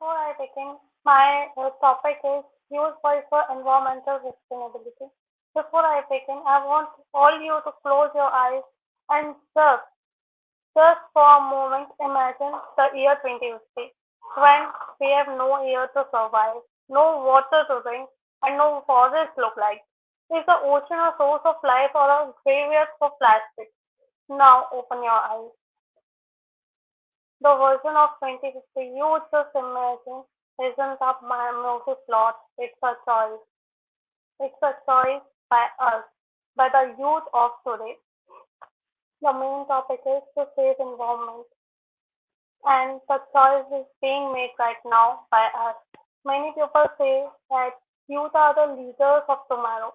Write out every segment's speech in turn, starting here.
Before I begin, my topic is youth voice for environmental sustainability. Before I begin, I want all you to close your eyes and just for a moment, imagine the year 2050 when we have no air to survive, no water to drink, and no forest look like. Is the ocean a source of life or a graveyard for plastic? Now open your eyes. The version of 2050 you just imagine isn't a movie plot, it's a choice. It's a choice by us, by the youth of today. The main topic is to save environment, and the choice is being made right now by us. Many people say that youth are the leaders of tomorrow,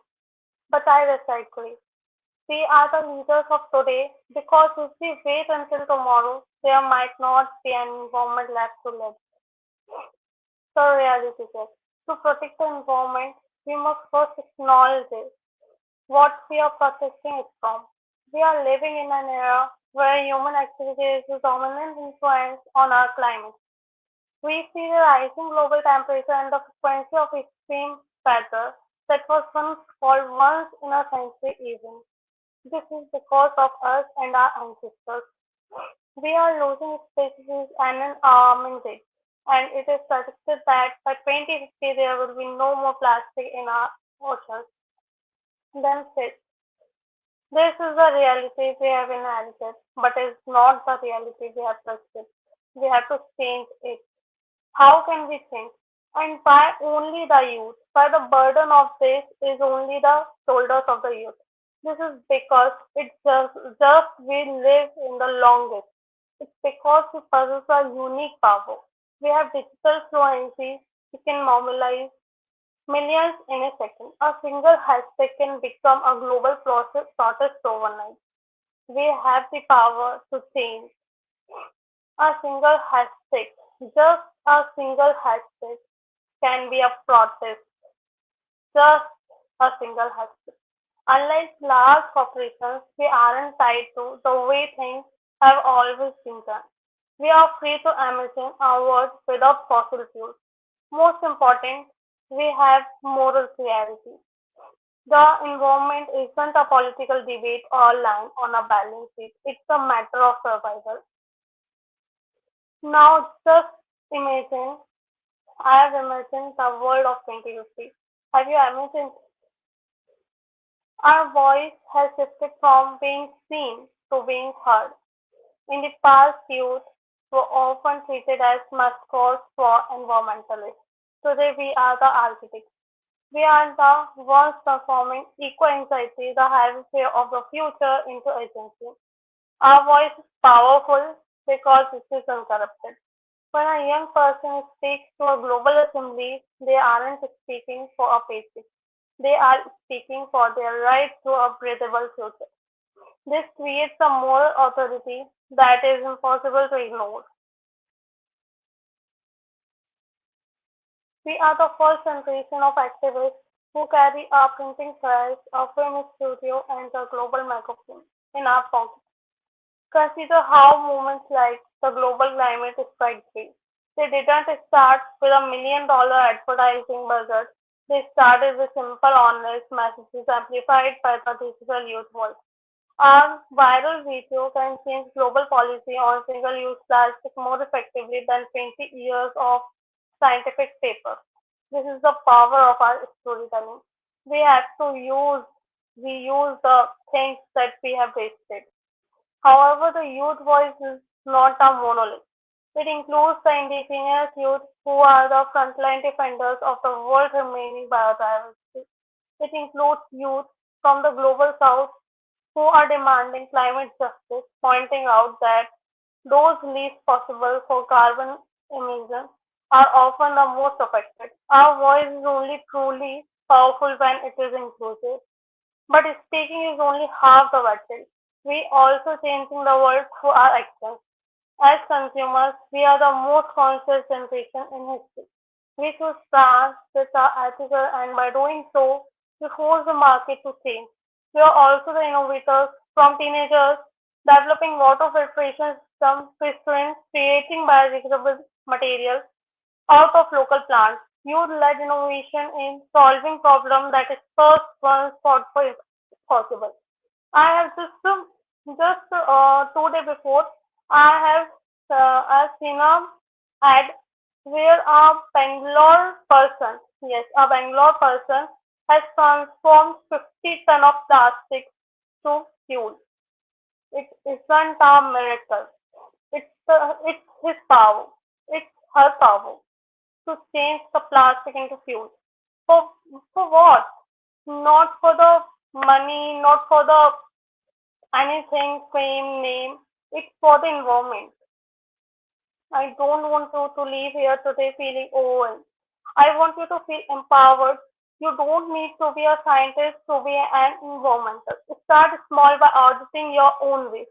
but I disagree. We are the leaders of today because if we wait until tomorrow, there might not be an environment left to live. The reality check. To protect the environment, we must first acknowledge it, what we are protecting it from. We are living in an era where human activity is the dominant influence on our climate. We see the rising global temperature and the frequency of extreme weather that was once called once in a century event. This is because of us and our ancestors. We are losing species at an alarming rate, and it is predicted that by 2050 there will be no more plastic in our oceans. Then fish. This is the reality we have inherited, but it's not the reality we have trusted. We have to change it. How can we change? And why only the youth? Why the burden of this is only the shoulders of the youth? This is because it's just we live in the longest. It's because we possess a unique power. We have digital fluency. We can mobilize millions in a second. A single hashtag can become a global process protest overnight. We have the power to change. A single hashtag, just a single hashtag can be a protest. Just a single hashtag. Unlike large corporations, we aren't tied to the way things have always been done. We are free to imagine a world without fossil fuels. Most important, we have moral clarity. The environment isn't a political debate or line on a balance sheet. It's a matter of survival. Now just imagine, I have imagined the world of 2050. Have you imagined? Our voice has shifted from being seen to being heard. In the past, youth were often treated as mascots for environmentalists. Today, we are the architects. We are the ones transforming eco-anxiety, the heavy fear of the future, into agency. Our voice is powerful because it is uncorrupted. When a young person speaks to a global assembly, they aren't speaking for a paycheck. They are speaking for their right to a breathable future. This creates a moral authority that is impossible to ignore. We are the first generation of activists who carry our printing press, our film studio, and the global microphone in our pockets. Consider how movements like the global climate strike grew. They didn't start with $1 million advertising budget. They started with simple, honest messages amplified by the digital youth voice. Our viral video can change global policy on single-use plastic more effectively than 20 years of scientific papers. This is the power of our storytelling. We have to we use the things that we have wasted. However, the youth voice is not a monolith. It includes the indigenous youth who are the frontline defenders of the world's remaining biodiversity. It includes youth from the global south who are demanding climate justice, pointing out that those least possible for carbon emissions are often the most affected. Our voice is only truly powerful when it is inclusive. But speaking is only half the battle. We also changing the world through our actions. As consumers, we are the most conscious generation in history. We choose brands which are ethical, and by doing so, we force the market to change. We are also the innovators, from teenagers developing water filtration systems to students creating biodegradable materials. out of local plants. Youth-led innovation in solving problems that is first once thought for possible. I have just 2 days before I have I've seen a ad where a Bangalore person, yes, a Bangalore person has transformed 50 ton of plastic to fuel. It isn't a miracle. It's his power. It's her power to change the plastic into fuel. For for what? Not for the money, not for the anything, fame, name. It's for the environment. I don't want you to leave here today feeling overwhelmed. I want you to feel empowered. You don't need to be a scientist to be an environmentalist. Start small by auditing your own waste.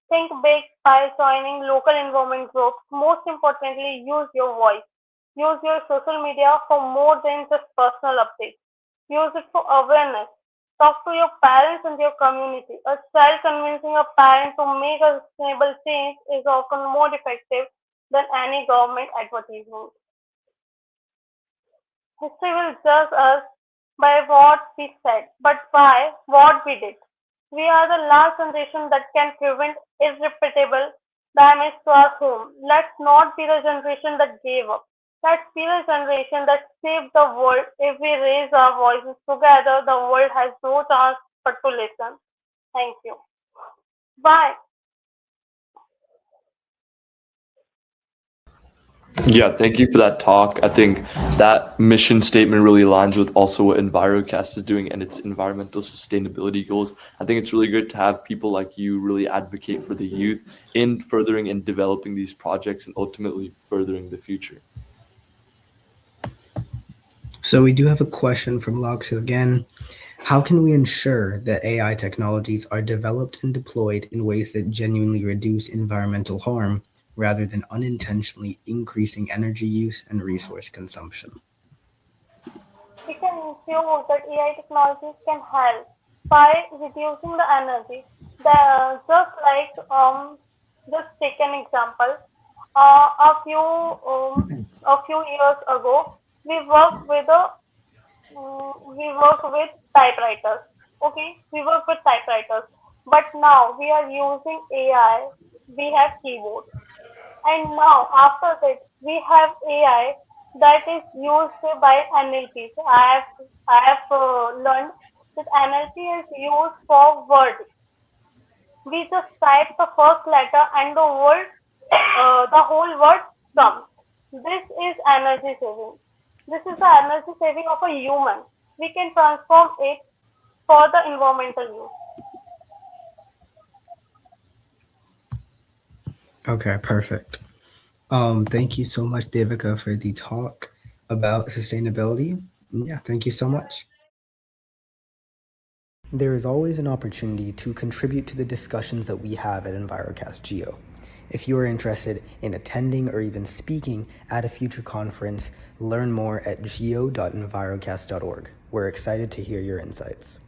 Think big by joining local environment groups. Most importantly, use your voice. Use your social media for more than just personal updates. Use it for awareness. Talk to your parents and your community. A child convincing a parent to make a sustainable change is often more effective than any government advertisement. History will judge us by what we said, but by what we did. We are the last generation that can prevent irreparable damage to our home. Let's not be the generation that gave up. Let's be the generation that saved the world. If we raise our voices together, the world has no chance but to listen. Thank you. Bye. Yeah, thank you for that talk. I think that mission statement really aligns with also what EnviroCast is doing and its environmental sustainability goals. I think it's really good to have people like you really advocate for the youth in furthering and developing these projects and ultimately furthering the future. So we do have a question from Lakshu again. How can we ensure that AI technologies are developed and deployed in ways that genuinely reduce environmental harm rather than unintentionally increasing energy use and resource consumption? We can ensure that AI technologies can help by reducing the energy. Just like just take an example. A few years ago, we worked with a we work with typewriters. Okay, we work with typewriters. But now we are using AI. We have keyboards. And now, after that, we have AI that is used by NLP. So I have learned that NLP is used for word. We just type the first letter and the whole word comes. This is energy saving. This is the energy saving of a human. We can transform it for the environmental use. Okay, perfect. Thank you so much, Devika, for the talk about sustainability. Yeah, thank you so much. There is always an opportunity to contribute to the discussions that we have at EnviroCast Geo. If you are interested in attending or even speaking at a future conference, learn more at geo.envirocast.org. We're excited to hear your insights.